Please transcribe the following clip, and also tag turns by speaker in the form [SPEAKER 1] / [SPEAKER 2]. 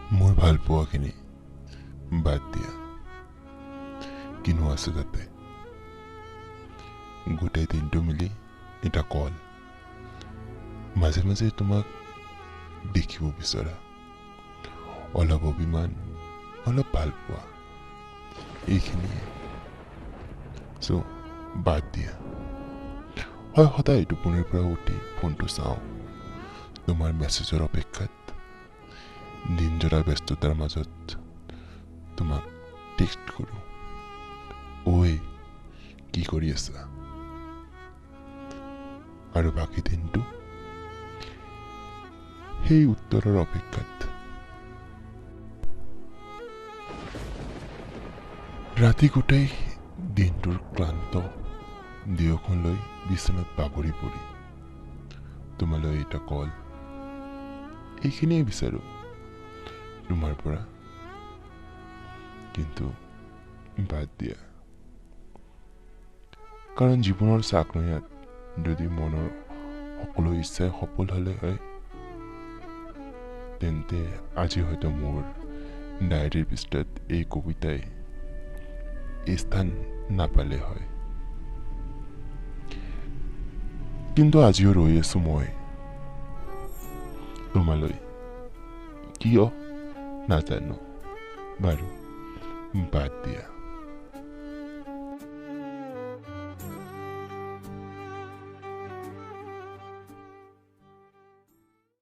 [SPEAKER 1] মোৰ ভাল পোৱাখিনি বাদ দিয়া কিনো আছে তাতে গোটেই দিনটো মিলি এটা কল মাজে মাজে তোমাক দেখিব বিচৰা অলপ অভিমান অলপ ভাল পোৱা এইখিনিয়ে চ' বাদ দিয়া হয় সদায় টোপনিৰ পৰা উঠি ফোনটো চাওঁ তোমাৰ মেছেজৰ অপেক্ষাত দিনজোৰা ব্যস্ততাৰ মাজত তোমাক টেক্সট কৰোঁ ঐ কি কৰি আছা আৰু বাকী দিনটো সেই উত্তৰৰ অপেক্ষাত ৰাতি গোটেই দিনটোৰ ক্লান্ত দেহখন লৈ বিচনাত বাগৰি পৰি তোমালৈ এটা কল এইখিনিয়ে বিচাৰোঁ তোমাৰ পৰা কিন্তু বাদ দিয়া কাৰণ জীৱনৰ চাকনৈয়াত যদি মনৰ সকলো ইচ্ছাই সফল হ'লে হয় তেন্তে আজি হয়তো মোৰ ডায়েৰীৰ পৃষ্ঠাত এই কবিতাই স্থান নাপালে হয় কিন্তু আজিও ৰৈ আছো মই তোমালৈ কিয় নাজানো বাৰু বাদ দিয়া